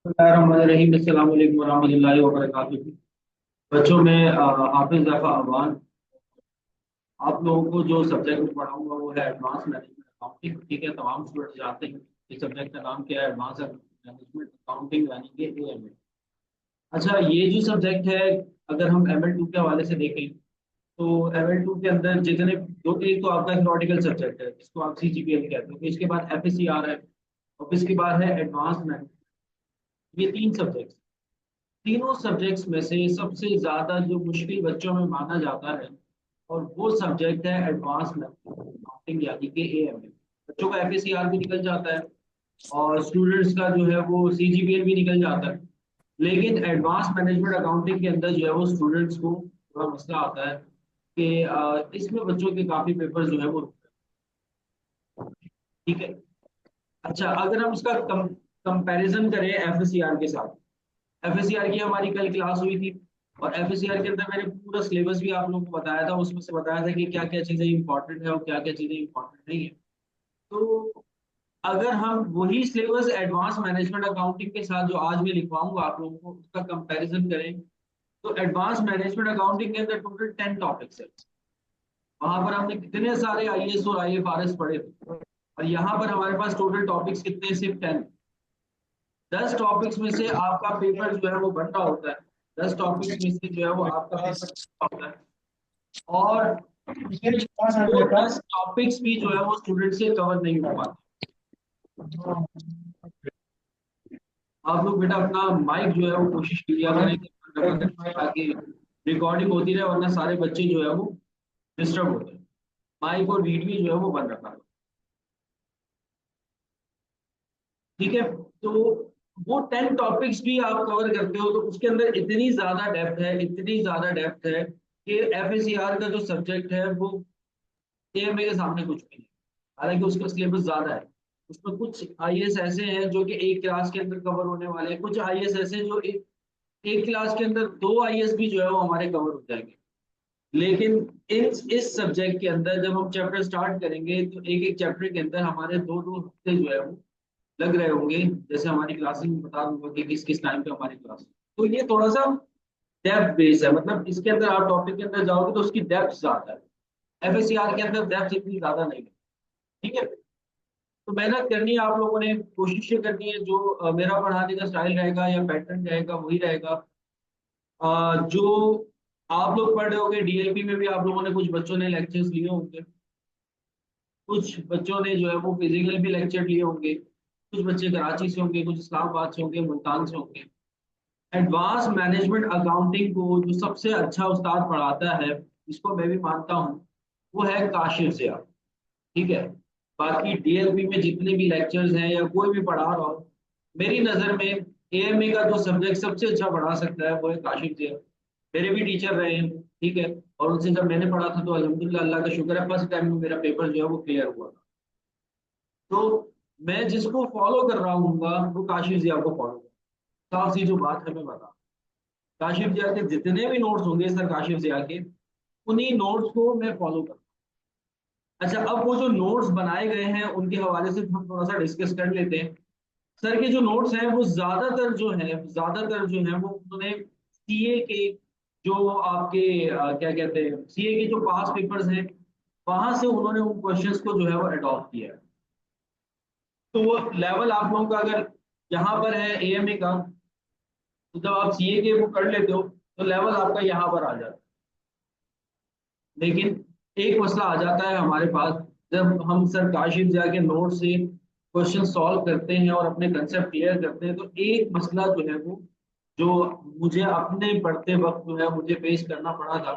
रहीम अस्सलाम वालेकुम वरहमतुल्लाहि वबरकातुहू। बच्चों में हाफिज ज़फ़ा अमान। आप लोगों को जो सब्जेक्ट में पढ़ाऊंगा वो है एडवांस मैनेजमेंट अकाउंटिंग। ठीक है, तमाम स्टूडेंट जानते हैं इस सब्जेक्ट का नाम क्या है, एडवांस मैनेजमेंट अकाउंटिंग यानी कि एएमए। अच्छा, ये जो सब्जेक्ट है, अगर हम एमएल 2 के हवाले से देखें तो एमएल 2 के अंदर जितने दो, एक तो आपका थ्योरेटिकल सब्जेक्ट है जिसको आप सीजीपीएल कहते हो, फिर इसके बाद एफएससीआर है और फिर इसके बाद है एडवांस मैनेजमेंट। ये तीन सब्जेक्ट, तीनों सब्जेक्ट्स में से सबसे ज्यादा जो मुश्किल बच्चों में माना जाता है और वो सब्जेक्ट है एडवांस मैथमेटिक्स यानी कि एएमए। बच्चों का एफएससीआर भी निकल जाता है और स्टूडेंट्स का जो है वो सीजीपीएल भी निकल जाता है। लेकिन एडवांस मैनेजमेंट अकाउंटिंग के अंदर जो है वो स्टूडेंट्स को थोड़ा मसला आता है कि इसमें बच्चों के काफी पेपर जो है वो रुकते हैं। ठीक है। अच्छा, अगर हम इसका कंपैरिजन करें एफएससीआर के साथ, एफएससीआर की हमारी कल क्लास हुई थी और एफएससीआर के अंदर मैंने पूरा सिलेबस भी आप लोगों को बताया था। उसमें से बताया था कि क्या क्या चीजें इंपॉर्टेंट है और क्या क्या चीजें इंपॉर्टेंट नहीं है। तो अगर हम वही सिलेबस एडवांस मैनेजमेंट अकाउंटिंग के साथ जो आज मैं लिखवाऊंगा आप लोगों को उसका कंपैरिजन करें तो एडवांस मैनेजमेंट अकाउंटिंग के अंदर टोटल 10 टॉपिक्स है। वहां पर हमने कितने सारे आईएएस और आईएफआरएस पढ़े थे और यहाँ पर हमारे पास टोटल टॉपिक्स कितने, सिर्फ 10। 10 टॉपिक्स में से आपका पेपर जो है वो बन रहा होता है। 10 टॉपिक्स में से जो है वो आपका पेपर होता है और वो 10 टॉपिक्स भी जो है वो स्टूडेंट से कवर नहीं हो पाते। आप लोग बेटा अपना माइक जो है वो कोशिश किया करें कि बंद रखा करें ताकि रिकॉर्डिंग होती रहे, वरना सारे बच्चे जो है वो डिस्टर्ब होते हैं। माइक और वीडियो जो है वो बंद रखा करें। ठीक है। तो वो 10 टॉपिक्स भी आप कवर करते हो तो उसके अंदर इतनी ज्यादा डेप्थ है, इतनी ज्यादा डेप्थ है कि एफएससीआर का जो सब्जेक्ट है वो एएमए के सामने कुछ भी नहीं। हालांकि उसका सिलेबस ज्यादा है। उसमें कुछ आईएएस ऐसे हैं जो कि एक क्लास के अंदर कवर होने वाले हैं, कुछ आईएएस ऐसे हैं जो एक क्लास के अंदर दो आईएएस भी जो है वो हमारे कवर हो जाएंगे। लेकिन इस सब्जेक्ट के अंदर जब हम चैप्टर स्टार्ट करेंगे तो एक एक चैप्टर के अंदर हमारे दो दो हफ्ते जो है वो लग रहे होंगे। जैसे हमारी क्लासेस में बता दूंगा कि किस किस टाइम पे हमारी क्लास। तो ये थोड़ा सा डेप्थ बेस है, मतलब इसके अंदर आप टॉपिक के अंदर जाओगे तो उसकी डेप्थ ज्यादा है। एफएससीआर के अंदर डेप्थ इतनी ज्यादा नहीं है। ठीक है। तो मेहनत करनी है आप लोगों ने, कोशिश ये करनी है जो मेरा पढ़ाने का स्टाइल रहेगा या पैटर्न रहेगा वही रहेगा। जो आप लोग पढ़ रहे होंगे डीएलपी में भी आप लोगों ने, कुछ बच्चों ने लेक्चर्स लिए होंगे, कुछ बच्चों ने जो है वो फिजिकल भी लेक्चर लिए होंगे, कुछ बच्चे कराची से होंगे, कुछ इस्लामाबाद से होंगे, मुल्तान से होंगे। एडवांस मैनेजमेंट अकाउंटिंग को जो सबसे अच्छा उस्ताद पढ़ाता है, जिसको मैं भी मानता हूँ, वो है काशिफ जिया। ठीक है। बाकी डीएलपी में जितने भी लेक्चर्स हैं या कोई भी पढ़ा रहा हो, मेरी नजर में एएमए का जो सब्जेक्ट सबसे अच्छा पढ़ा सकता है वो है काशिफ जिया। मेरे भी टीचर रहे हैं। ठीक है। और उनसे जब मैंने पढ़ा था तो अल्हम्दुलिल्लाह, अल्लाह का शुक्र है, फर्स्ट टाइम में मेरा पेपर जो है वो क्लियर हुआ था। तो मैं जिसको फॉलो कर रहा हूँ वो काशिफ जिया को फॉलो कर। साफ सी जो बात है मैं बता, काशिफ जिया के जितने भी नोट्स होंगे सर काशिफ जिया के, उन्हीं नोट्स को मैं फॉलो कर। अच्छा, अब वो जो नोट्स बनाए गए हैं उनके हवाले से हम थोड़ा सा डिस्कस कर लेते हैं। सर के जो नोट्स हैं वो ज्यादातर जो है वो उन्होंने सीए के जो आपके क्या कहते हैं, सीए के जो पास पेपर्स हैं वहां से उन्होंने उन क्वेश्चंस को जो है वो अडॉप्ट किया है। तो वो लेवल आप लोगों का अगर यहाँ पर है एएमए का, तो जब आप सीए के वो कर लेते हो तो लेवल आपका यहाँ पर आ जाता है। लेकिन एक मसला आ जाता है हमारे पास, जब हम सर काशिफ जिया के नोट से क्वेश्चन सॉल्व करते हैं और अपने कंसेप्ट क्लियर करते हैं, तो एक मसला जो है वो जो मुझे अपने पढ़ते वक्त जो है मुझे फेस करना पड़ा था,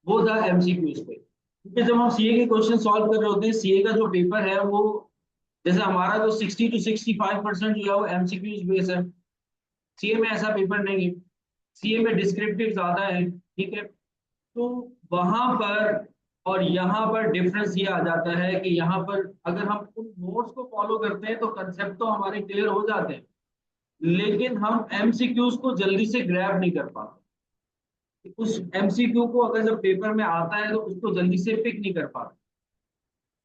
वो था एमसीक्यूज पे। क्योंकि जब हम सीए के क्वेश्चन सॉल्व कर रहे होते हैं, सीए का जो पेपर है वो जैसे हमारा तो 60 to 65% जो है वो एमसीक्यूज बेस है। सीए में ऐसा पेपर नहीं है। सीए में डिस्क्रिप्टिव ज्यादा है। ठीक है। तो वहां पर और यहाँ पर डिफरेंस ये आ जाता है कि यहाँ पर अगर हम उन नोट्स को फॉलो करते हैं तो कंसेप्ट तो हमारे क्लियर हो जाते हैं, लेकिन हम एमसीक्यूज को जल्दी से ग्रैब नहीं कर पाते। उस एमसीक्यू को अगर जब पेपर में आता है तो उसको जल्दी से पिक नहीं कर पाते।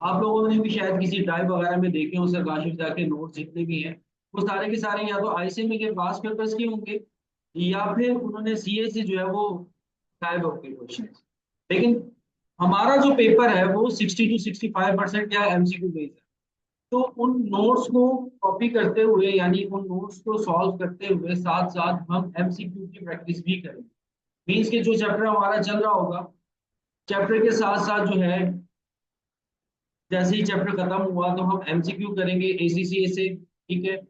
आप लोगों ने भी शायद किसी टाइप वगैरह में देखे हो सर काशिफ जाके नोट्स जितने भी हैं, वो सारे के सारे या तो आईसीएमई के पास पेपर्स के होंगे या फिर उन्होंने सीए से जो है वो टाइप ऑफ के क्वेश्चन। लेकिन हमारा जो पेपर है वो 60 to 65% क्या एमसीक्यू बेस्ड है। तो उन नोट्स को कॉपी करते हुए यानी उन नोट्स को सॉल्व करते हुए साथ साथ हम एमसीक्यू की प्रैक्टिस भी करेंगे। मीन्स के जो चैप्टर हमारा चल रहा होगा, चैप्टर के साथ साथ जो है जैसे ही चैप्टर खत्म हुआ तो हम एमसीक्यू करेंगे एसीसीए से, ठीक है।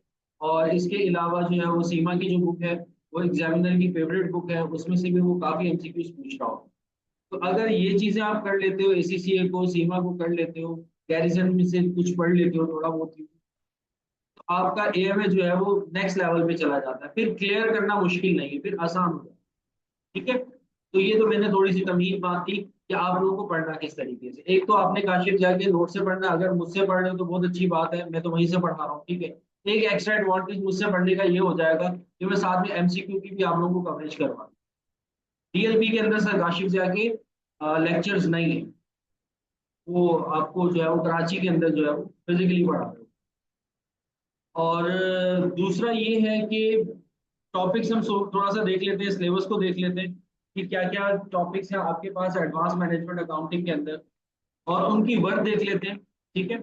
और इसके अलावा जो है वो सीमा की जो बुक है वो एग्जामिनर की फेवरेट बुक है, उसमें से भी वो काफी एमसीक्यूज पूछ रहा हो। तो अगर ये चीजें आप कर लेते हो, एसीसीए को सीमा को कर लेते हो, गैरिसन में से कुछ पढ़ लेते हो थोड़ा बहुत, तो आपका एएमए जो है वो नेक्स्ट लेवल पे चला जाता है, फिर क्लियर करना मुश्किल नहीं है, फिर आसान हो जाता है। ठीक है। तो ये तो मैंने थोड़ी सी तमीज बात की कि आप लोगों को पढ़ना किस तरीके से। एक तो आपने काशिफ जाके नोट से पढ़ना, अगर मुझसे पढ़ रहे हो तो बहुत अच्छी बात है, मैं तो वहीं से पढ़ा रहा हूँ, ठीक है। एक एक्स्ट्रा एडवांटेज मुझसे पढ़ने का ये हो जाएगा कि मैं साथ में एमसीक्यू की भी आप लोगों को कवरेज करवा। डीएलपी के अंदर सर काशिफ जाके लेक्चर्स नहीं है, वो आपको जो है वो कराची के अंदर जो है वो फिजिकली पढ़ा रहे हो। और दूसरा ये है कि टॉपिक्स हम थोड़ा सा देख लेते हैं, सिलेबस को देख लेते हैं कि क्या क्या टॉपिक्स हैं आपके पास एडवांस मैनेजमेंट अकाउंटिंग के अंदर, और उनकी वर्क देख लेते हैं, ठीक है।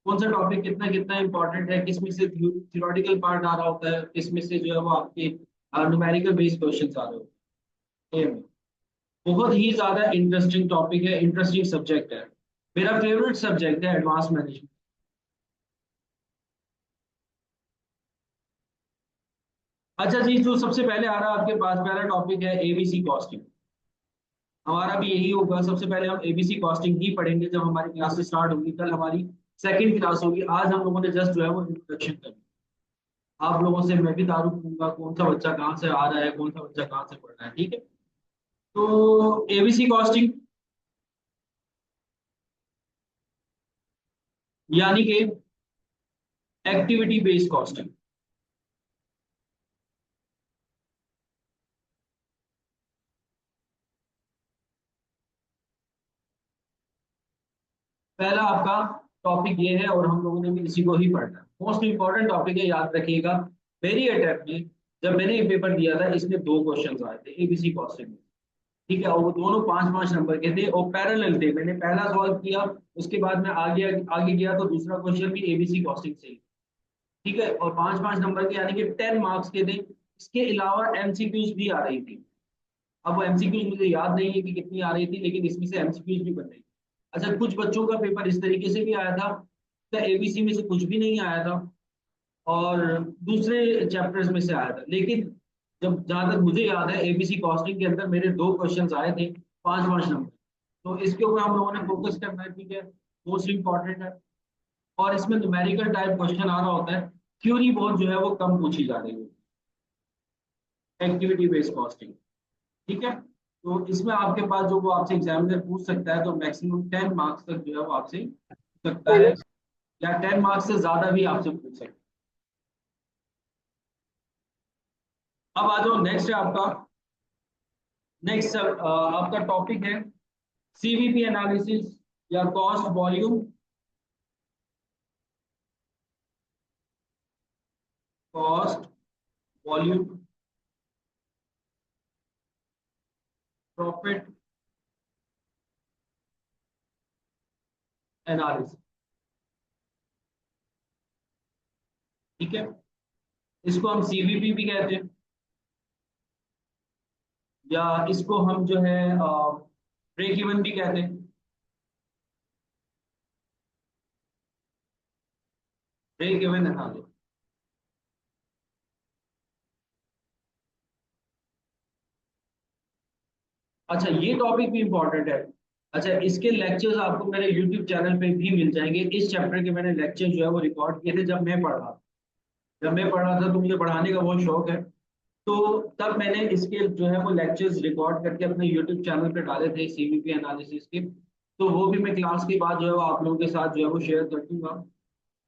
कौन सा टॉपिक कितना कितना इंपॉर्टेंट है, किसमें से थियोरेटिकल पार्ट आ रहा होता है, किसमें से जो है वो आपके न्यूमेरिकल बेस्ड क्वेश्चन आ रहे होते हैं। बहुत ही ज्यादा इंटरेस्टिंग टॉपिक है, इंटरेस्टिंग सब्जेक्ट है, मेरा फेवरेट सब्जेक्ट है एडवांस मैनेजमेंट। अच्छा जी, जो सबसे पहले आ रहा है आपके पास पहला टॉपिक है एबीसी कॉस्टिंग। हमारा भी यही होगा, सबसे पहले हम एबीसी कॉस्टिंग ही पढ़ेंगे जब हमारी क्लासेस स्टार्ट होगी, कल हमारी सेकंड क्लास होगी। आज हम लोगों ने जस्ट जो है वो इंट्रोडक्शन कर, आप लोगों से मैं भी तारुफ दूंगा कौन सा बच्चा कहाँ से आ रहा है, कौन सा बच्चा कहाँ से पढ़ रहा है, ठीक है। तो एबीसी कॉस्टिंग यानी कि एक्टिविटी बेस्ड कॉस्टिंग। पहला आपका टॉपिक ये है और हम लोगों ने भी इसी को ही पढ़ना है, मोस्ट इंपॉर्टेंट टॉपिक है, याद रखिएगा। मेरी अटेम्प्ट में जब मैंने ये पेपर दिया था इसमें दो क्वेश्चन आए थे एबीसी कॉस्टिंग में, ठीक है। और वो दोनों 5-5 नंबर के थे और पैरेलल थे, मैंने पहला सॉल्व किया, उसके बाद मैं आगे गया तो दूसरा क्वेश्चन भी एबीसी कॉस्टिंग से ही, ठीक है। और 5-5 नंबर के यानी कि 10 मार्क्स के थे। इसके अलावा एमसीक्यूज भी आ रही थी। अब वो एमसीक्यूज मुझे याद नहीं है कि कितनी आ रही थी, लेकिन इसमें से एमसीक्यूज भी बन रही थी। अच्छा, कुछ बच्चों का पेपर इस तरीके से भी आया था, एबीसी में से कुछ भी नहीं आया था और दूसरे चैप्टर्स में से आया था। लेकिन जब जहां तक मुझे याद है एबीसी कॉस्टिंग के अंदर मेरे दो क्वेश्चंस आए थे 5-5 नंबर। तो इसके ऊपर हम लोगों ने फोकस करना है, ठीक है, मोस्ट इंपॉर्टेंट है। और इसमें न्यूमेरिकल टाइप क्वेश्चन आ रहा होता है, थ्योरी बहुत जो है वो कम पूछी जा रही है, एक्टिविटी बेस्ड कॉस्टिंग, ठीक है। तो इसमें आपके पास जो वो आपसे एग्जामिनर पूछ सकता है तो मैक्सिमम 10 मार्क्स तक जो है वो आपसे पूछ सकता है, या 10 मार्क्स से ज्यादा भी आपसे पूछ सकता है। अब आ जाओ, नेक्स्ट है आपका, नेक्स्ट आपका टॉपिक है सीवीपी एनालिसिस या cost volume, cost volume profit analysis, ठीक है। इसको हम सीवीपी भी कहते हैं, या इसको हम जो है ब्रेक इवन भी कहते हैं, ब्रेक इवन एनालिसिस। अच्छा, ये टॉपिक भी इंपॉर्टेंट है। अच्छा, इसके लेक्चर्स आपको मेरे यूट्यूब चैनल पे भी मिल जाएंगे। इस चैप्टर के मैंने लेक्चर जो है वो रिकॉर्ड किए थे जब मैं पढ़ रहा था। जब मैं पढ़ रहा था तो मुझे पढ़ाने का बहुत शौक है, तो तब मैंने इसके जो है वो लेक्चर्स रिकॉर्ड करके अपने यूट्यूब चैनल पे डाले थे सीवीपी एनालिसिस के। तो वो भी मैं क्लास के बाद जो है वो आप लोगों के साथ जो है वो शेयर कर दूंगा,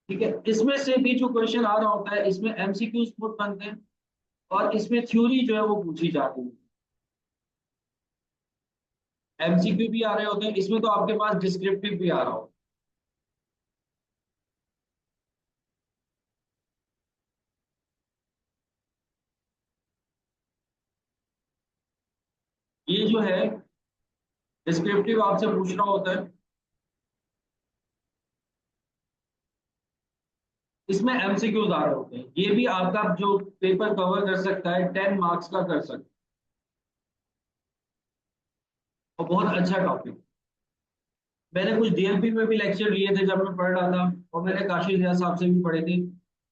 ठीक है। इसमें से भी जो क्वेश्चन आ रहा होता है इसमें एमसीक्यूज बहुत बनते हैं और इसमें थ्योरी जो है वो पूछी जाती है। एमसीक्यू भी आ रहे होते हैं इसमें, तो आपके पास डिस्क्रिप्टिव भी आ रहा हो। ये जो है डिस्क्रिप्टिव आपसे पूछ रहा होता है, इसमें एमसीक्यूज आ रहे होते हैं। ये भी आपका जो पेपर कवर कर सकता है 10 मार्क्स का कर सकता है, और बहुत अच्छा टॉपिक। मैंने कुछ डीएलपी में भी लेक्चर लिए थे जब मैं पढ़ रहा था, और मैंने काशी रियाज साहब से भी पढ़े थे।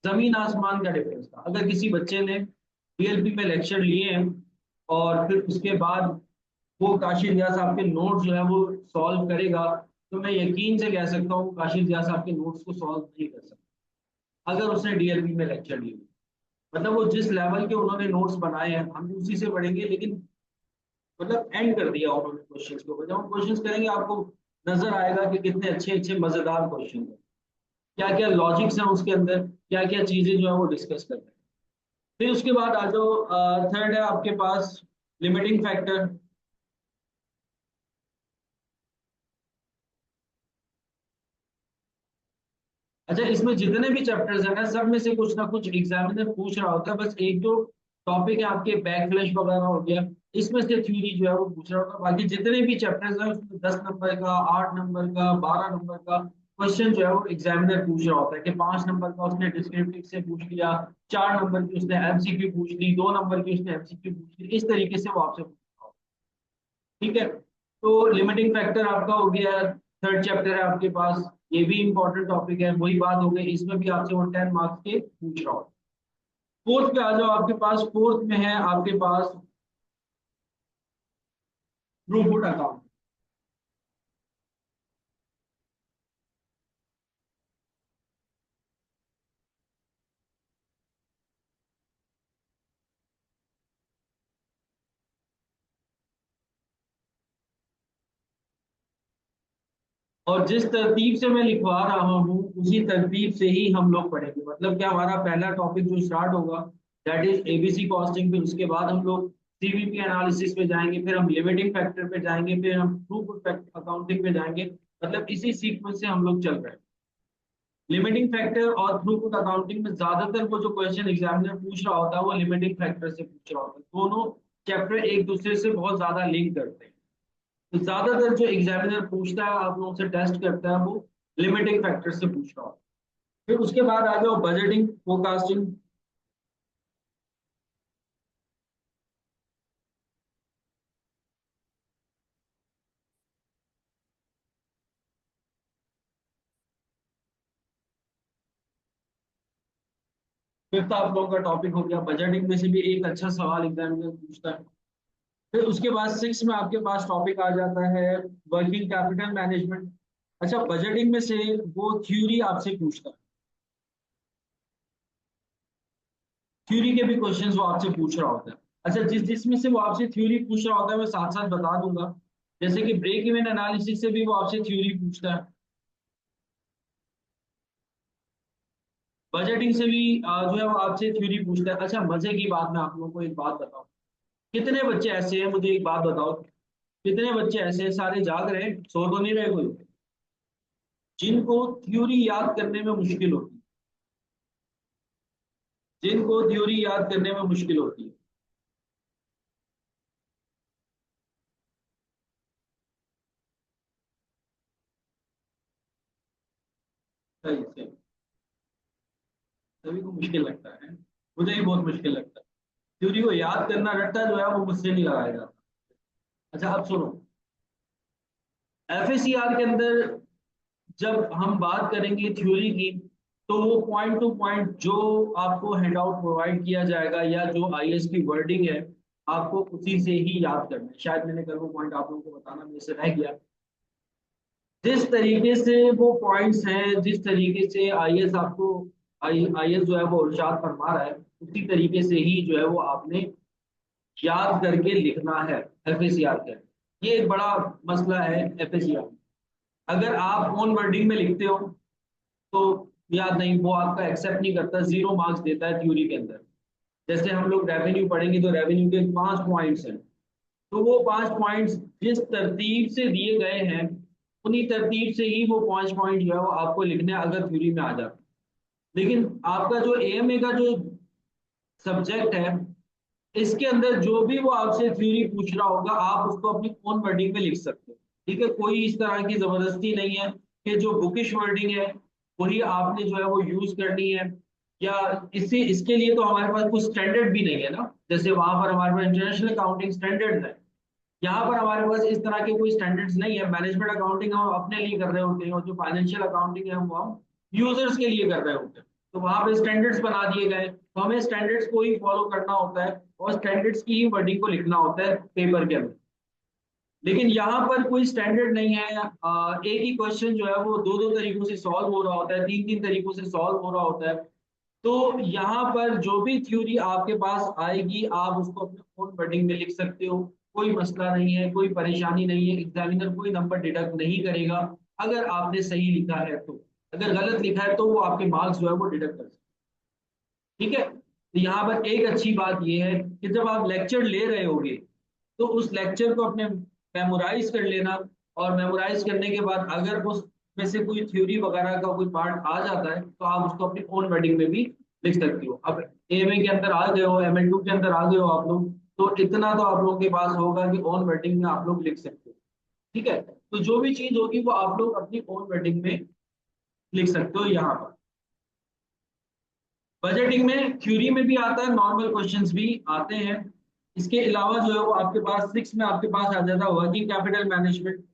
जमीन आसमान का डिफरेंस था। अगर किसी बच्चे ने डीएलपी में लेक्चर लिए हैं और फिर उसके बाद वो काशी रियाज साहब के नोट्स जो है वो सॉल्व करेगा, तो मैं यकीन से कह सकता हूँ काशी रियाज साहब के नोट्स को सॉल्व नहीं कर सकता अगर उसने डीएलपी में लेक्चर लिए। मतलब वो जिस लेवल के उन्होंने नोट्स बनाए हैं हम भी उसी से पढ़ेंगे, लेकिन मतलब एंड कर दिया उन्होंने क्वेश्चंस को। जब हम क्वेश्चंस करेंगे आपको नजर आएगा कि कितने अच्छे अच्छे मजेदार क्वेश्चन है, क्या क्या लॉजिक्स हैं उसके अंदर, क्या क्या चीजें जो है वो डिस्कस करते हैं। फिर उसके बाद आ जाओ, थर्ड है आपके पास लिमिटिंग फैक्टर। अच्छा, इसमें जितने भी चैप्टर्स हैं ना, सब में से कुछ ना कुछ एग्जामिनर पूछ रहा होता है। बस एक दो टॉपिक है आपके बैक फ्लैश वगैरह हो गया, इसमें से थ्योरी जो है वो पूछ रहा होता है। बाकी जितने भी चैप्टर्स हैं उसमें 10 नंबर का, 8 नंबर का, 12 नंबर का क्वेश्चन जो है वो एग्जामिनर पूछ रहा होता है। कि 5 नंबर का उसने डिस्क्रिप्टिव से पूछ लिया, 4 नंबर की उसने एमसीक्यू पूछ ली, 2 नंबर की उसने एमसीक्यू पूछ ली, इस तरीके से वो आपसे पूछ रहा होता है। ठीक है, तो लिमिटिंग फैक्टर आपका हो गया, थर्ड चैप्टर है आपके पास। ये भी इंपॉर्टेंट टॉपिक है, वही बात हो गई, इसमें भी आपसे वो 10 मार्क्स के पूछ रहा होता है। फोर्थ पे आ जाओ आपके पास, फोर्थ में है आपके पास थ्रूपुट अकाउंट। और जिस तरतीब से मैं लिखवा रहा हूँ उसी तरतीब से ही हम लोग पढ़ेंगे। मतलब क्या, हमारा पहला टॉपिक जो स्टार्ट होगा दैट इज एबीसी कॉस्टिंग, फिर उसके बाद हम लोग सीवीपी एनालिसिस पे जाएंगे, फिर हम लिमिटिंग फैक्टर पे जाएंगे, फिर हम थ्रूपुट अकाउंटिंग पे जाएंगे। मतलब इसी सीक्वेंस से हम लोग चल रहे हैं। लिमिटिंग फैक्टर और थ्रूपुट अकाउंटिंग में ज्यादातर वो जो क्वेश्चन एग्जामिनर पूछ रहा होता है वो लिमिटिंग फैक्टर से पूछ रहा होता है। दोनों चैप्टर एक दूसरे से बहुत ज्यादा लिंक करते हैं। तो ज्यादातर जो एग्जामिनर पूछता है, आप लोगों से टेस्ट करता है, वो लिमिटिंग फैक्टर से पूछ रहा होता है। फिर उसके बाद आ जाओ बजटिंग फोरकास्टिंग। फिफ्थ आप लोगों का टॉपिक हो गया बजटिंग, में से भी एक अच्छा सवाल एग्जामिनर पूछता है। फिर उसके बाद सिक्स में आपके पास टॉपिक आ जाता है वर्किंग कैपिटल मैनेजमेंट। अच्छा, बजटिंग में से वो थ्योरी आपसे पूछता है, थ्योरी के भी क्वेश्चंस वो आपसे पूछ रहा होता है। अच्छा, जिस जिसमें से वो आपसे थ्योरी पूछ रहा होता है मैं साथ साथ बता दूंगा। जैसे कि ब्रेक इवन एनालिसिस से भी वो आपसे थ्योरी पूछता है, बजटिंग से भी जो है वो आपसे थ्योरी पूछता है। अच्छा, मजे की बात, मैं आप लोगों को एक बात बताऊं, कितने बच्चे ऐसे हैं, मुझे एक बात बताओ, कितने बच्चे ऐसे हैं, सारे जाग रहे हैं, सो तो नहीं रहे कोई, जिनको थ्योरी याद करने में मुश्किल होती है, जिनको थ्योरी याद करने में मुश्किल होती है। सही से सभी को मुश्किल लगता है, मुझे भी बहुत मुश्किल लगता है। थ्योरी को याद करना रट्टा जो है वो मुझसे नहीं लगाया जाता। अच्छा, अब सुनो, एफएसीआर के अंदर जब हम बात करेंगे थ्योरी की, तो वो पॉइंट टू पॉइंट जो आपको हैंडआउट प्रोवाइड किया जाएगा या जो आईएएस की वर्डिंग है, आपको उसी से ही याद करना है। शायद मैंने कल वो पॉइंट आप लोगों को बताना मेरे से रह गया। जिस तरीके से वो पॉइंट्स हैं, जिस तरीके से आईएएस आपको आईएएस जो है वो इरशाद फरमा रहा है, उसी तरीके से ही जो है वो आपने याद करके लिखना है एफएसीआर का। ये एक बड़ा मसला है एफएसीआर। अगर आप ओन वर्डिंग में लिखते हो तो याद नहीं, वो आपका एक्सेप्ट नहीं करता, 0 मार्क्स देता है थ्योरी के अंदर। जैसे हम लोग रेवेन्यू पढ़ेंगे तो रेवेन्यू के 5 पॉइंट्स हैं, तो वो 5 पॉइंट्स जिस तरतीब से दिए गए हैं उन्हीं तरतीब से ही वो 5 पॉइंट जो है वो आपको लिखने हैं, अगर थ्योरी में आ जाता। लेकिन आपका जो एएमए का जो सब्जेक्ट है इसके अंदर जो भी वो आपसे थ्योरी पूछ रहा होगा आप उसको अपनी ओन वर्डिंग में लिख सकते हो। ठीक है, कोई इस तरह की जबरदस्ती नहीं है कि जो बुकिश वर्डिंग है वही आपने जो है वो यूज करनी है, या इससे इसके लिए तो हमारे पास कुछ स्टैंडर्ड भी नहीं है ना, जैसे वहां पर हमारे पास इंटरनेशनल अकाउंटिंग स्टैंडर्ड है, यहाँ पर हमारे पास इस तरह के कोई स्टैंडर्ड्स नहीं है। मैनेजमेंट अकाउंटिंग हम अपने लिए कर रहे होते हैं और जो फाइनेंशियल अकाउंटिंग है वो हम यूजर्स के लिए कर रहे होते हैं, तो वहां पे स्टैंडर्ड्स बना दिए गए, तो हमें स्टैंडर्ड्स को ही फॉलो करना होता है और स्टैंडर्ड्स की ही वर्डिंग को लिखना होता है पेपर के अंदर। लेकिन यहाँ पर कोई स्टैंडर्ड नहीं है। एक ही क्वेश्चन जो है वो दो दो तरीकों से सॉल्व हो रहा होता है, तीन तीन तरीकों से सॉल्व हो रहा होता है। तो यहाँ पर जो भी थ्योरी आपके पास आएगी आप उसको अपने ओन वर्डिंग में लिख सकते हो, कोई मसला नहीं है, कोई परेशानी नहीं है, एग्जामिनर कोई नंबर डिडक्ट नहीं करेगा अगर आपने सही लिखा है तो। अगर गलत लिखा है तो वो आपके मार्क्स जो है वो डिडक्ट कर सकते हैं। ठीक है, तो यहाँ पर एक अच्छी बात ये है कि जब आप लेक्चर ले रहे होगे तो उस लेक्चर को अपने मेमोराइज कर लेना, और मेमोराइज करने के बाद अगर उस में से कोई थ्योरी वगैरह का कोई पार्ट आ जाता है तो आप उसको अपनी ओन वर्डिंग में भी लिख सकते हो। अब एमए के अंदर आ गए हो, ML2 के अंदर आ गए हो आप लोग, तो इतना तो आप लोगों के पास होगा कि ओन वर्डिंग में आप लोग लिख सकते हो। ठीक है, तो जो भी चीज होगी वो आप लोग अपनी ओन वर्डिंग में लिख सकते हो। यहाँ पर बजटिंग में थ्योरी में भी आता है, नॉर्मल क्वेश्चंस भी आते हैं। इसके अलावा जो है वो आपके पास 6 में आपके पास आ जाता है वर्किंग कैपिटल मैनेजमेंट।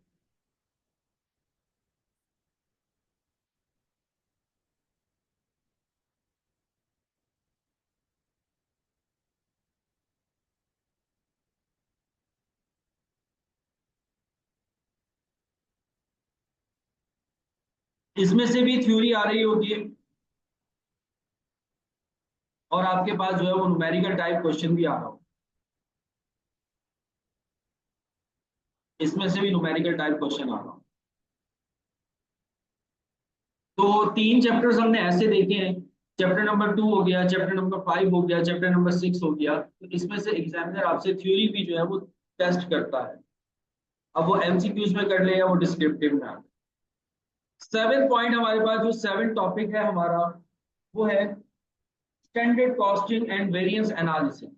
इसमें से भी थ्योरी आ रही होती है और आपके पास जो है वो न्यूमेरिकल टाइप क्वेश्चन भी आ रहा हो, इसमें से भी न्यूमेरिकल टाइप क्वेश्चन आ रहा हो। तो तीन चैप्टर्स हमने ऐसे देखे हैं, चैप्टर नंबर 2 हो गया, चैप्टर नंबर 5 हो गया, चैप्टर नंबर 6 हो गया। तो इसमें से एग्जामिनर आपसे थ्योरी भी जो है वो टेस्ट करता है, अब वो एमसीक्यूज में कर ले या वो डिस्क्रिप्टिव में आ। 7 पॉइंट हमारे पास जो 7 टॉपिक है हमारा वो है standard costing and variance analysis.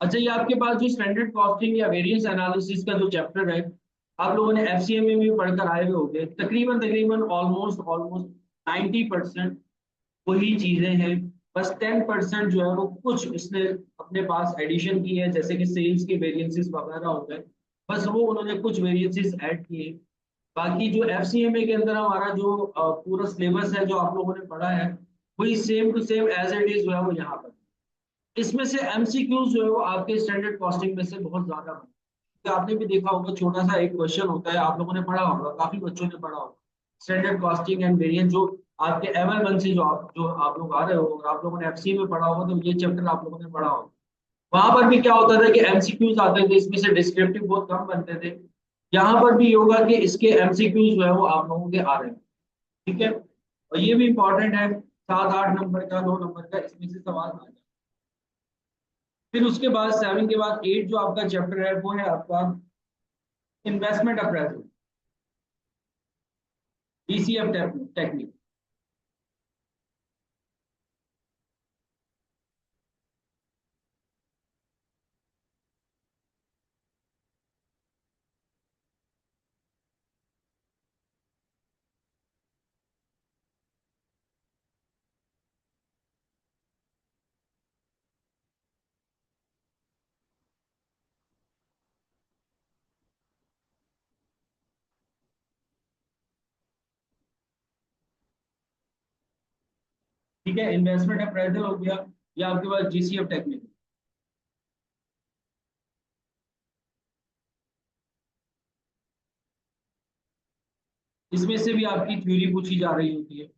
अच्छा, ये आपके पास जो स्टैंडर्ड कॉस्टिंग या वेरिएंस एनालिसिस का जो चैप्टर है आप लोगों ने एफसीए में भी पढ़कर आए हुए होंगे, तकरीबन तकरीबन ऑलमोस्ट ऑलमोस्ट 90% वही चीजें हैं। बस 10% जो है वो कुछ इसने अपने पास एडिशन की है, जैसे कि सेल्स के वेरिएंसेस वगैरह हो गए, बस वो उन्होंने कुछ वेरिएंसेस ऐड किए। बाकी जो एफसीएमए के अंदर हमारा जो पूरा सिलेबस है जो आप लोगों ने पढ़ा है वही same to same as it is जो है वो यहाँ पर। इसमें से एमसीक्यूज जो है वो आपके स्टैंडर्ड कॉस्टिंग में से बहुत ज्यादा बने, तो आपने भी देखा होगा छोटा सा एक क्वेश्चन होता है, आप लोगों ने पढ़ा होगा, काफी बच्चों ने पढ़ा होगा, स्टैंडर्ड कॉस्टिंग एंड वेरिएंस जो आपके ML1 से जो आप लोग आ रहे हो और आप लोगों ने एफसी में पढ़ा होगा तो ये चैप्टर आप लोगों ने पढ़ा होगा। वहां पर भी क्या होता था कि एमसीक्यूज आते थे, इसमें से डिस्क्रिप्टिव बहुत कम बनते थे। यहाँ पर भी होगा कि इसके एमसीक्यूज जो है वो आप लोगों के आ रहे हैं। ठीक है, और ये भी इंपॉर्टेंट है, 7 8 नंबर का 2 नंबर का इसमें से सवाल आ जाए। फिर उसके बाद 7 के बाद 8 जो आपका चैप्टर है वो है आपका इन्वेस्टमेंट अप्रेजल, DCF टेक्निक। ठीक है, इन्वेस्टमेंट अप्रेजल हो गया, या आपके पास GCF टेक्निक। इसमें से भी आपकी थ्योरी पूछी जा रही होती है,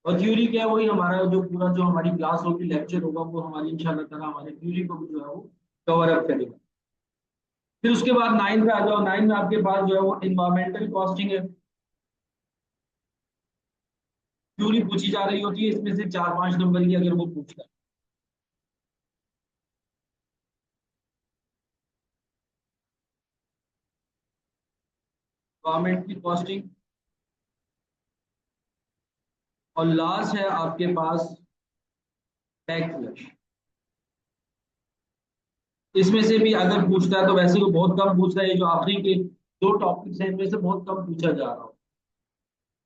और थ्योरी क्या है, वही हमारा जो पूरा जो हमारी क्लास होगी, लेक्चर होगा, वो हमारी इंशाल्लाह ताला हमारी थ्योरी को भी जो है वो कवर अप करेगा। फिर उसके बाद 9 पे आ जाओ, 9 में आपके पास जो है वो इन्वायरमेंटल कॉस्टिंग है। थ्योरी पूछी जा रही होती है, इसमें से 4-5 नंबर की अगर वो पूछता है। गवर्नमेंट की कॉस्टिंग, और लास्ट है आपके पास टैक्स फ्लैश। इसमें से भी अगर पूछता है तो वैसे वो बहुत कम पूछता है, ये जो आखिरी के दो टॉपिक्स हैं इनमें से बहुत कम पूछा जा रहा हो।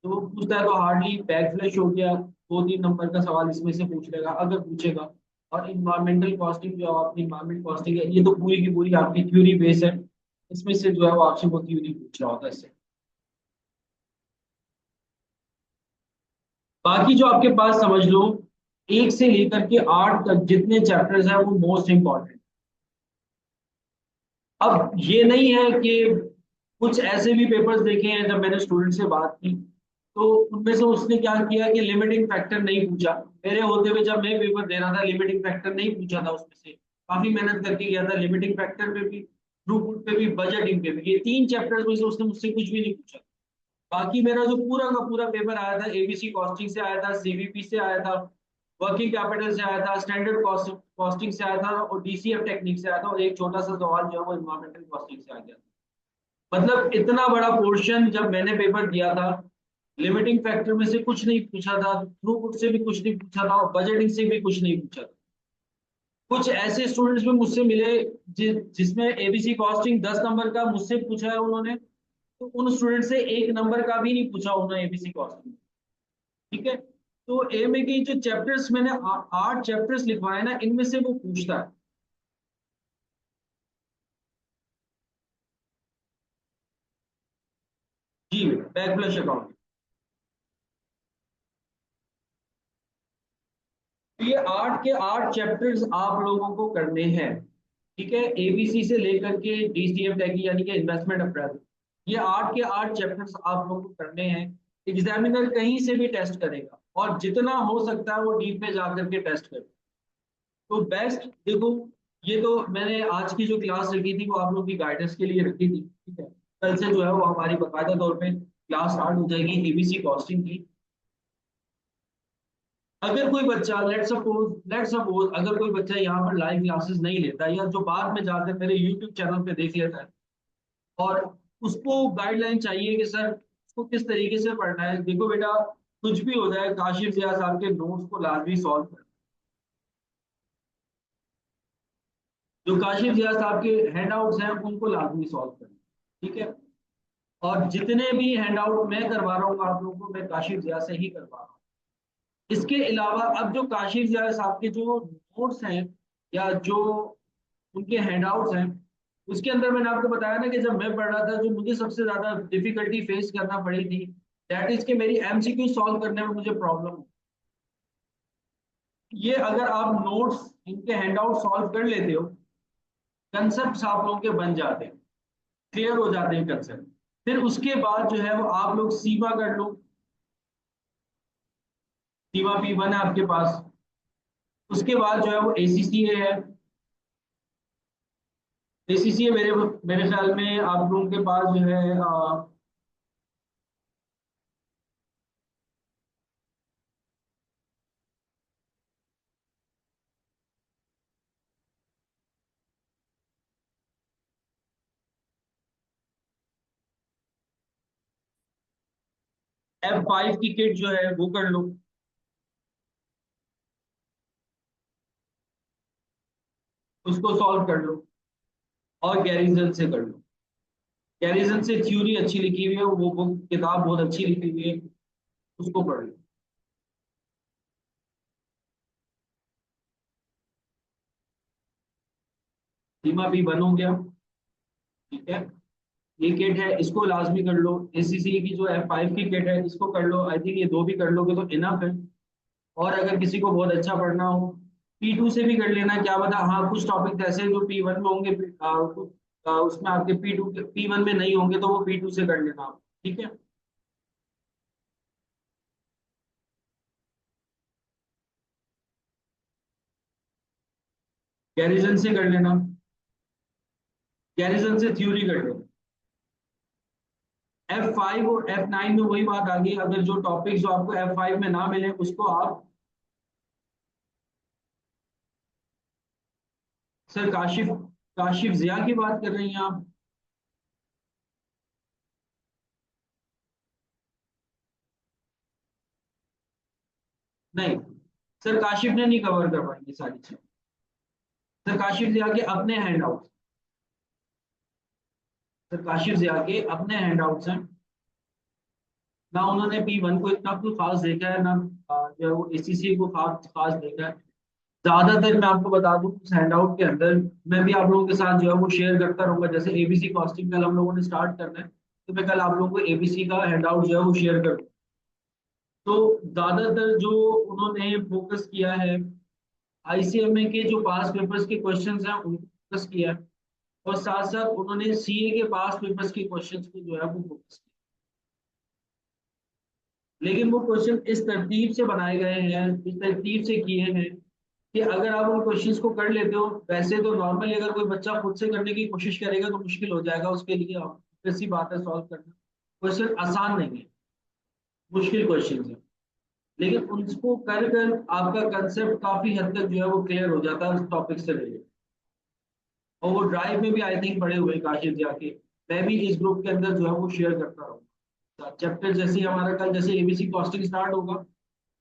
तो वो पूछता है तो हार्डली बैक फ्लैश हो गया, 2-3 नंबर का सवाल इसमें से पूछ लेगा अगर पूछेगा। और इन्वायरमेंटल कॉस्टिंग जो आपकी इन्वायरमेंट कॉस्टिंग है, ये तो पूरी की पूरी आपकी थ्योरी बेस है। इसमें से जो है वो आपसे वो थ्योरी पूछ रहा होता है इससे। बाकी जो आपके पास समझ लो 1 से लेकर के 8 तक जितने चैप्टर्स हैं वो मोस्ट इंपॉर्टेंट। अब ये नहीं है कि कुछ ऐसे भी पेपर्स देखे हैं जब मैंने स्टूडेंट से बात की, तो उनमें से उसने क्या किया कि लिमिटिंग फैक्टर नहीं पूछा। मेरे होते हुए जब मैं पेपर दे रहा था लिमिटिंग फैक्टर नहीं पूछा था उसमें से। काफी मेहनत करके गया था लिमिटिंग फैक्टर पे भी, थ्रूपुट पे भी, बजटिंग पे भी, ये 3 चैप्टर्स में से उसने मुझसे कुछ भी नहीं पूछा। बाकी मेरा जो पूरा का पूरा पेपर आया था एबीसी कॉस्टिंग से आया था, सीवीपी से आया था, वर्किंग कैपिटल से आया था, स्टैंडर्ड कॉस्टिंग से आया था, और डीसीएफ टेक्निक से आया था, और एक छोटा सा सवाल जो है वो इन्वायरमेंटल कॉस्टिंग से आ गया था। मतलब इतना बड़ा पोर्शन जब मैंने पेपर दिया था, लिमिटिंग फैक्टर में से कुछ नहीं पूछा था, थ्रूपुट से भी कुछ नहीं पूछा था, और बजटिंग से भी कुछ नहीं पूछा था। कुछ ऐसे स्टूडेंट्स भी मुझसे मिले जिसमें एबीसी कॉस्टिंग 10 नंबर का मुझसे पूछा है उन्होंने, तो उन स्टूडेंट से 1 नंबर का भी नहीं पूछा उन्होंने एबीसी कॉस्टिंग। ठीक है। तो ए में की जो चैप्टर्स मैंने 8 चैप्टर्स लिखवाए ना, इनमें से वो पूछता है। जी, बैक फ्लैश अकाउंट। तो ये 8 के 8 चैप्टर्स आप लोगों को करने हैं। ठीक है, एबीसी से लेकर के डीसीएफ टैग यानी कि इन्वेस्टमेंट अप्रेजल, ये 8 के 8 चैप्टर्स आप लोगों को करने हैं। एग्जामिनर कहीं से भी टेस्ट करेगा, और जितना हो सकता है वो डीप में जाकर के टेस्ट करेगा। तो बेस्ट देखो, ये तो मैंने आज की जो क्लास रखी थी वो आप लोग की गाइडेंस के लिए रखी थी। ठीक है, कल से जो है वो हमारी बाकायदा तौर पे क्लास स्टार्ट हो जाएगी एबीसी कॉस्टिंग की। अगर कोई बच्चा लेट सपोज अगर कोई बच्चा यहाँ पर लाइव क्लासेस नहीं लेता, या जो बाद में जाकर मेरे यूट्यूब चैनल पे देख लेता है, और उसको गाइडलाइन चाहिए कि सर उसको किस तरीके से पढ़ना है, देखो बेटा, कुछ भी हो जाए काशिफ जिया साहब के नोट्स को लाजमी सॉल्व कर। जो काशिफ जिया साहब के हैंडआउट्स हैं उनको लाजमी सॉल्व करना। ठीक है। और जितने भी हैंडआउट मैं करवा रहा हूँ आप लोगों को, मैं काशिफ जिया से ही करवा रहा हूँ। इसके अलावा अब जो काशिफ जिया साहब के जो नोट्स हैं, या जो उनके हैंडआउट्स हैं, उसके अंदर मैंने आपको बताया ना कि जब मैं पढ़ रहा था जो मुझे सबसे ज्यादा डिफिकल्टी फेस करना पड़ी थी, दैट इज कि मेरी एमसीक्यू सॉल्व करने में मुझे प्रॉब्लम। ये अगर आप नोट्स इनके हैंडआउट सॉल्व कर लेते हो, कंसेप्ट आप लोगों के बन जाते हैं, क्लियर हो जाते हैं कंसेप्ट। फिर उसके बाद जो है वो आप लोग सीमा कर लो। सीमा P1 है आपके पास। उसके बाद जो है वो एसीसीए है। एसीसीए मेरे मेरे ख्याल में आप लोगों के पास जो है F5 की किट जो है वो कर लो, उसको सॉल्व कर लो। और गैरिजन से कर लो। गैरिजन से थ्योरी अच्छी लिखी हुई है, वो बुक किताब बहुत अच्छी लिखी हुई है, उसको पढ़ लो। सीमा P1 हो गया। ठीक है, ये किट है, इसको लाजमी कर लो। एसीसी की जो F5 की किट है इसको कर लो। आई थिंक ये दो भी कर लोगे तो इनफ है। और अगर किसी को बहुत अच्छा पढ़ना हो, P2 से भी कर लेना, क्या पता, हाँ कुछ टॉपिक ऐसे जो P1 में होंगे, उसमें आपके P1 में नहीं होंगे, तो वो P2 से कर लेना आप। ठीक है। गैरिजन से कर लेना। गैरिजन से थ्योरी कर लो। F5 और F9 में वही बात आ गई, अगर जो टॉपिक जो आपको F5 में ना मिले उसको आप, सर काशिफ, काशिफ जिया की बात कर रही हैं आप? नहीं सर, काशिफ ने नहीं कवर कर पाई ये सारी चीजें। सर काशिफ जिया के अपने हैंड आउट, सर काशिफ जिया के अपने हैंड आउट्स हैं। ना उन्होंने P1 को इतना कुछ खास देखा है, ना जो है वो ACC को खास खास देखा है। ज्यादातर मैं आपको बता दूं उस हैंडआउट के अंदर, मैं भी आप लोगों के साथ जो है वो शेयर करता रहूंगा। जैसे एबीसी कॉस्टिंग कल हम लोगों ने स्टार्ट करना है, तो मैं कल आप लोगों को एबीसी का हैंडआउट जो है वो शेयर कर दूं। तो ज्यादातर जो उन्होंने फोकस किया है, आईसीएमए के जो पास पेपर्स के क्वेश्चंस हैं उनको फोकस किया है, और साथ साथ उन्होंने सीए के पास पेपर्स के क्वेश्चंस को जो है वो फोकस किया। लेकिन वो क्वेश्चन इस तरतीब से बनाए गए हैं, इस तरतीब से किए हैं कि अगर आप उन क्वेश्चंस को कर लेते हो, वैसे तो नॉर्मली अगर कोई बच्चा खुद से करने की कोशिश करेगा तो मुश्किल हो जाएगा उसके लिए, ऐसी बात है सॉल्व करना। क्वेश्चन आसान नहीं है, मुश्किल क्वेश्चन है, लेकिन उनको कर कर आपका कंसेप्ट काफी हद तक जो है वो क्लियर हो जाता है उस टॉपिक से रिलेटेड। और वो ड्राइव में भी आई थिंक पढ़े हुए काशिफ जाके, मैं भी इस ग्रुप के अंदर जो है वो शेयर करता रहूंगा चैप्टर। जैसे ही हमारा कल जैसे एबीसी कॉस्टिंग स्टार्ट होगा,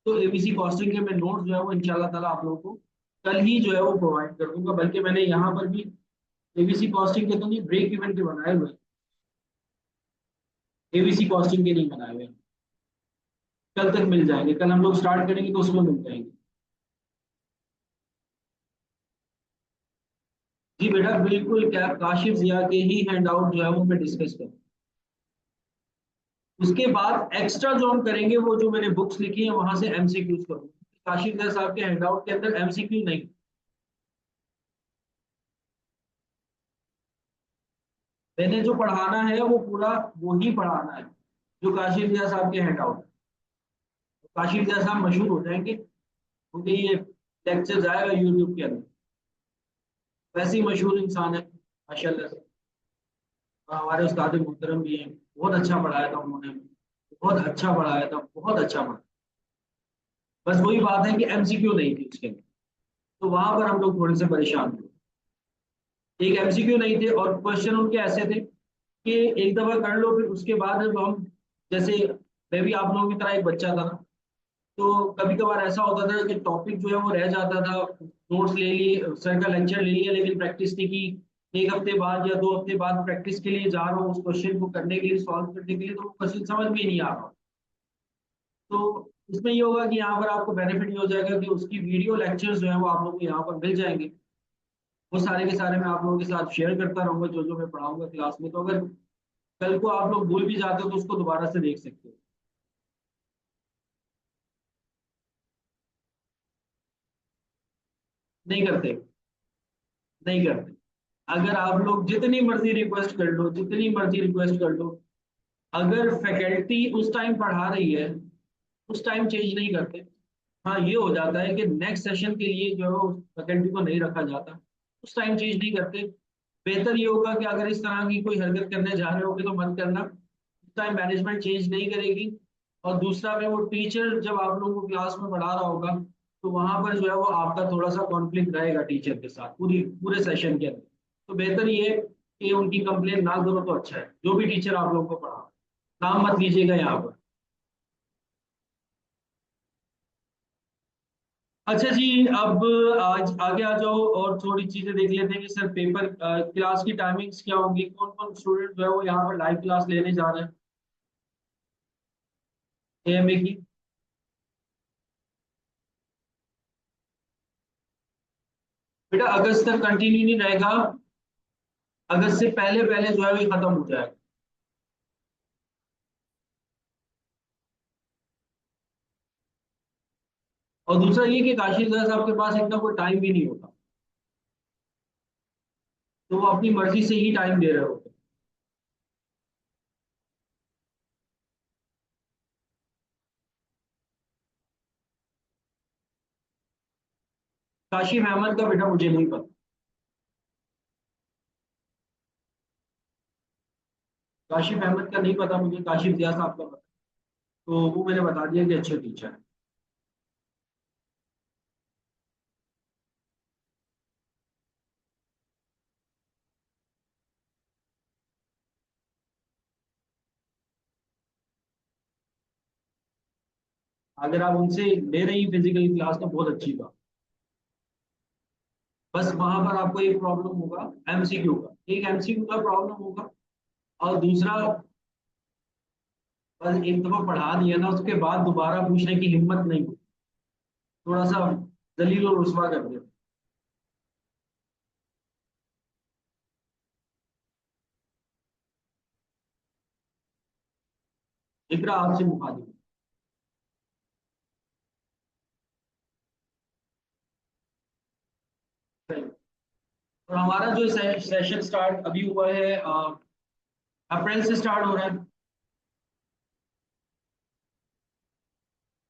तो एबीसी कॉस्टिंग के मैं नोट्स जो है वो इंशाल्लाह ताला आप लोगों को कल ही जो है वो प्रोवाइड कर दूंगा। बल्कि मैंने यहाँ पर भी एबीसी कॉस्टिंग के तो नहीं, ब्रेक इवन के बनाए हुए, एबीसी कॉस्टिंग के नहीं बनाए हुए। कल तक मिल जाएंगे, कल हम लोग स्टार्ट करेंगे तो उसमें मिल जाएंगे। जी बेटा बिल्कुल, क्या काशिफ जिया के ही हैंड आउट जो है वो मैं डिस्कस करूँ। उसके बाद एक्स्ट्रा जो हम करेंगे वो जो मैंने बुक्स लिखी है वहां से एमसीक्यूज करूंगा। काशिफ जिया साहब के हैंड आउट के अंदर एमसीक्यू नहीं। मैंने जो पढ़ाना है वो पूरा वो ही पढ़ाना है जो काशिफ जिया साहब के हैंड आउट। काशिफ जिया साहब मशहूर हो जाएंगे क्योंकि ये लेक्चर जाएगा यूट्यूब के अंदर, वैसे ही मशहूर इंसान है माशाल्लाह से। और हमारे उस्ताद मोहतरम भी हैं, बहुत अच्छा पढ़ाया था उन्होंने, बहुत अच्छा पढ़ाया था, बहुत अच्छा पढ़ाया। बस वही बात है कि एमसीक्यू नहीं थी उसके अंदर, तो वहां पर हम लोग थोड़े से परेशान थे। एक एमसीक्यू नहीं थे और क्वेश्चन उनके ऐसे थे कि एक दफा कर लो, फिर उसके बाद जब हम, जैसे मैं भी आप लोगों की तरह एक बच्चा था ना, तो कभी कभार ऐसा होता था कि टॉपिक जो है वो रह जाता था, नोट्स ले लिए, सर का लेक्चर ले लिया, लेकिन प्रैक्टिस नहीं की। एक हफ्ते बाद या 2 हफ्ते बाद प्रैक्टिस के लिए जा रहा हूँ उस क्वेश्चन को करने के लिए, सॉल्व करने के लिए, तो वो क्वेश्चन समझ में ही नहीं आ रहा। तो इसमें ये होगा कि यहाँ पर आपको बेनिफिट ये हो जाएगा कि उसकी वीडियो लेक्चर्स जो है वो आप लोगों को यहाँ पर मिल जाएंगे। वो सारे के सारे मैं आप लोगों के साथ शेयर करता रहूंगा जो जो मैं पढ़ाऊंगा क्लास में। तो अगर कल को आप लोग भूल भी जाते हो तो उसको दोबारा से देख सकते हो। नहीं करते, नहीं करते। अगर आप लोग जितनी मर्जी रिक्वेस्ट कर लो, जितनी मर्जी रिक्वेस्ट कर लो, अगर फैकल्टी उस टाइम पढ़ा रही है उस टाइम चेंज नहीं करते। हाँ ये हो जाता है कि नेक्स्ट सेशन के लिए जो है वो फैकल्टी को नहीं रखा जाता, उस टाइम चेंज नहीं करते। बेहतर ये होगा कि अगर इस तरह की कोई हरकत करने जा रहे होगे तो मत करना, उस टाइम मैनेजमेंट चेंज नहीं करेगी। और दूसरा में वो टीचर जब आप लोगों को क्लास में पढ़ा रहा होगा, तो वहां पर जो है वो आपका थोड़ा सा कॉन्फ्लिक्ट रहेगा टीचर के साथ पूरी पूरे सेशन के अंदर। तो बेहतर ये है कि उनकी कंप्लेन ना करो तो अच्छा है, जो भी टीचर आप लोगों को पढ़ा, नाम मत लीजिएगा यहाँ पर। अच्छा जी, अब आज आगे आ जाओ और थोड़ी चीजें देख लेते हैं कि सर पेपर क्लास की टाइमिंग्स क्या होंगी, कौन कौन स्टूडेंट जो है वो यहाँ पर लाइव क्लास लेने जा रहे हैं एएमए की। बेटा अगस्त तक कंटिन्यू नहीं रहेगा, अगस्त से पहले पहले जो है वो ये खत्म हो जाएगा। और दूसरा ये कि काशिफ साहब के पास इतना कोई टाइम भी नहीं होता, तो वो अपनी मर्जी से ही टाइम दे रहे होते हैं। काशिफ अहमद का बेटा मुझे नहीं पता। काशिफ अहमद का नहीं पता मुझे, काशिफ जिया साहब का पता, तो वो मैंने बता दिया कि अच्छे टीचर है। अगर आप उनसे ले रही फिजिकल क्लास तो बहुत अच्छी बात। बस वहां पर आपको एक प्रॉब्लम होगा, एमसीक्यू का, एक एमसीक्यू का प्रॉब्लम होगा। और दूसरा, बस एक दफा पढ़ा दिया ना, उसके बाद दोबारा पूछने की हिम्मत नहीं होती। थोड़ा सा दलील और रुस्वा कर दे। इकरा आपसे मुखातिब। है। और हमारा जो सेशन स्टार्ट अभी हुआ है, अप्रैल से स्टार्ट हो रहा है।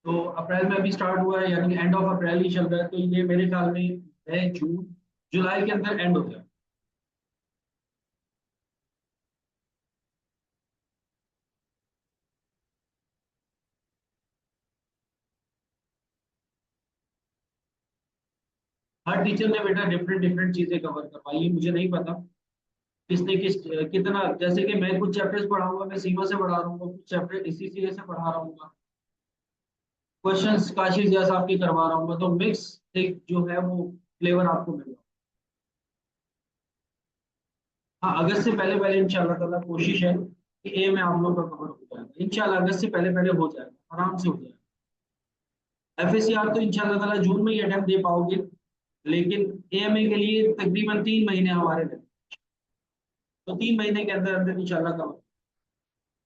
तो अप्रैल में अभी स्टार्ट हुआ है, यानी एंड ऑफ अप्रैल ही चल रहा है, तो ये मेरे ख्याल में है जून जुलाई के अंदर एंड हो जाए। हर टीचर ने बेटा डिफरेंट डिफरेंट चीजें कवर करवाई है, मुझे नहीं पता किसने कितना। जैसे कि मैं कुछ चैप्टर्स पढ़ाऊंगा, मैं सीमा से पढ़ा रहा हूँ, कुछ चैप्टर इसी सीए से पढ़ा रहा हूँ, क्वेश्चंस काशी जिया साहब की करवा रहा हूँ, तो मिक्स एक जो है वो फ्लेवर आपको मिलेगा। हाँ, अगस्त से पहले पहले इंशाल्लाह ताला कोशिश है कि ए में आप लोगों का कवर हो जाएगा, इंशाल्लाह अगस्त से पहले पहले हो जाएगा, आराम से हो जाएगा। एफएससीआर तो इंशाल्लाह ताला जून में ही अटेम्प्ट दे पाओगे, लेकिन एएमए के लिए तकरीबन 3 महीने हमारे लगे, तो 3 महीने के अंदर अंदर इंशाल्लाह कवर।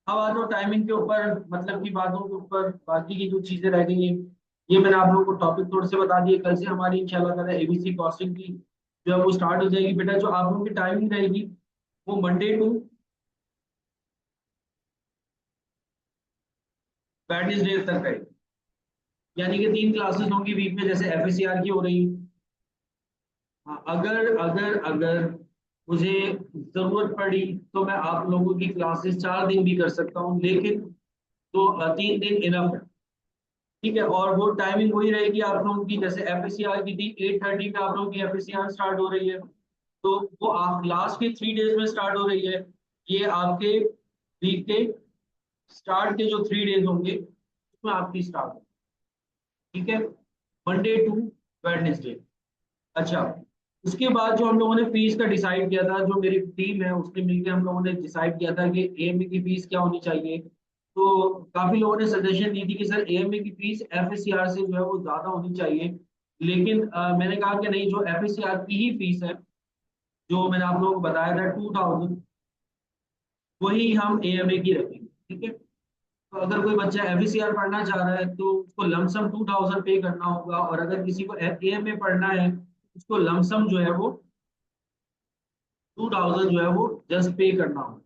अब आ जाओ टाइमिंग के ऊपर, मतलब की बातों के ऊपर, बाकी की जो चीजें रह गई हैं, ये मैंने आप लोगों को टॉपिक थोड़े से बता दिए। कल से हमारी इंशाल्लाह ताला एबीसी कॉस्टिंग की जो है वो स्टार्ट हो जाएगी बेटा। जो आप लोगों की टाइमिंग रहेगी वो मंडे टू वेडनेसडे तक रहेगी, यानी कि 3 क्लासेस होंगी वीक में, जैसे एफएससीआर की हो रही। हाँ, अगर अगर अगर मुझे जरूरत पड़ी तो मैं आप लोगों की क्लासेस 4 दिन भी कर सकता हूँ, लेकिन तो 3 दिन इनफ है। ठीक है, और वो टाइमिंग वही रहेगी आप लोगों की, जैसे एफएससीआर की थी 8:30 पे आप लोगों की एफएससीआर स्टार्ट हो रही है, तो वो आप लास्ट के 3 डेज में स्टार्ट हो रही है। ये आपके वीक के स्टार्ट के जो 3 डेज होंगे उसमें आपकी स्टार्ट हो। ठीक है, मंडे टू वेडनेसडे। अच्छा, उसके बाद जो हम लोगों ने फीस का डिसाइड किया था, जो मेरी टीम है उसने मिलकर हम लोगों ने डिसाइड किया था कि एएमए की फीस क्या होनी चाहिए। तो काफी लोगों ने सजेशन दी थी कि सर एएमए की फीस एफएससीआर से जो है वो ज्यादा होनी चाहिए, लेकिन मैंने कहा कि नहीं, जो एफएससीआर की ही फीस है, जो मैंने आप लोगों को बताया था 2000, वही हम एएमए की रखेंगे। ठीक है, तो अगर कोई बच्चा एफएससीआर पढ़ना चाह रहा है तो उसको लमसम 2000 पे करना होगा, और अगर किसी को एएमए पढ़ना है उसको लमसम जो है वो 2000 जो है वो जस्ट पे करना होगा।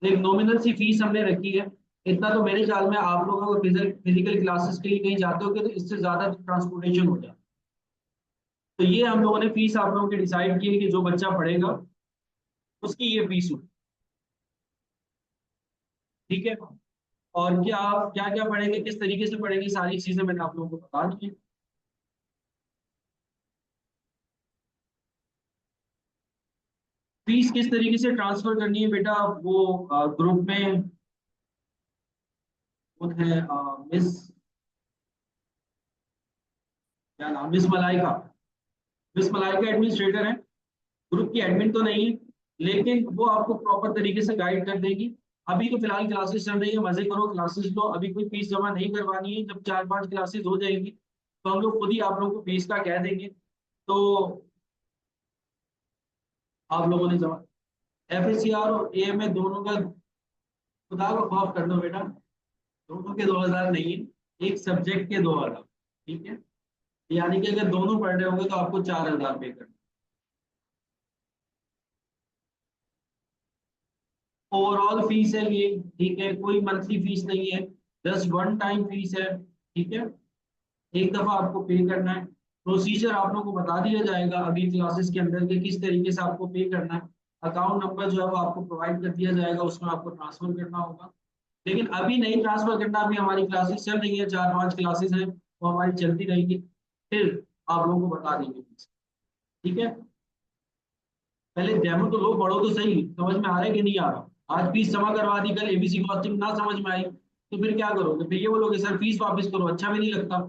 तो एक नॉमिनल सी फीस हमने रखी है। इतना तो मेरे ख्याल में आप लोग अगर फिजिकल क्लासेस के लिए कहीं जाते हो तो इससे ज्यादा ट्रांसपोर्टेशन हो जाता है। तो ये हम लोगों ने फीस आप लोगों की डिसाइड की है कि जो बच्चा पढ़ेगा उसकी ये फीस होगी। ठीक है, और क्या क्या क्या पढ़ेंगे, किस तरीके से पढ़ेंगे, सारी चीजें मैंने आप लोगों को बता दी हैं। फीस किस तरीके से ट्रांसफर करनी है बेटा, वो ग्रुप में वो है, मिस, क्या नाम, miss Malaika. Miss Malaika administrator है, ग्रुप की एडमिन तो नहीं है, लेकिन वो आपको प्रॉपर तरीके से गाइड कर देगी। अभी तो फिलहाल क्लासेस चल रही है, मजे करो, क्लासेस लो, अभी कोई फीस जमा नहीं करवानी है। जब 4-5 क्लासेस हो जाएंगी तो हम लोग खुद ही आप लोगों को फीस का कह देंगे, तो आप लोगों ने जमा। एफएससीआर और एएमए दोनों का खुदा का खौफ कर दो बेटा, दोनों के 2000 नहीं है, एक सब्जेक्ट के 2000। ठीक है, यानी कि अगर दोनों पढ़ रहे होंगे तो आपको 4000 पे करना। ओवरऑल फीस है ये, ठीक है, कोई मंथली फीस नहीं है, जस्ट वन टाइम फीस है। ठीक है, एक दफा आपको पे करना है। प्रोसीजर आप लोगों को बता दिया जाएगा अगली क्लासेस के अंदर कि किस तरीके से आपको पे करना है। अकाउंट नंबर जो है वो आपको प्रोवाइड कर दिया जाएगा, उसमें आपको ट्रांसफर करना होगा। लेकिन अभी नहीं ट्रांसफर करना, अभी हमारी क्लासेस चल रही है, 4-5 क्लासेस हैं वो हमारी चलती रहेगी, फिर आप लोगों को बता देंगे। ठीक है, पहले डेमो तो लो, पढ़ो तो सही, समझ में आ रहा है कि नहीं आ रहा। आज फीस जमा करवा दी, कल एबीसी कॉस्टिंग ना समझ में आई तो फिर क्या करोगे? फिर ये बोलोगे सर फीस वापस करो, अच्छा भी नहीं लगता।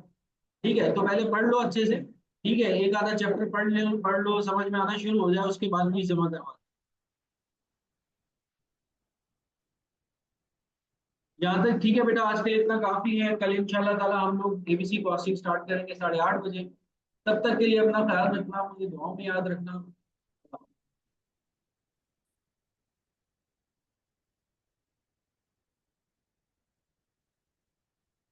ठीक है, तो पहले पढ़ लो अच्छे से। ठीक है, एक आधा चैप्टर पढ़ लो, समझ में आना शुरू हो जाए, उसके बाद फीस जमा करवा। यहाँ तक ठीक है बेटा, आज के लिए इतना काफी है। कल इंशाल्लाह ताला हम लोग एबीसी कॉस्टिंग स्टार्ट करेंगे 8:30 बजे। तब तक के लिए अपना ख्याल रखना, मुझे दुआओं में याद रखना।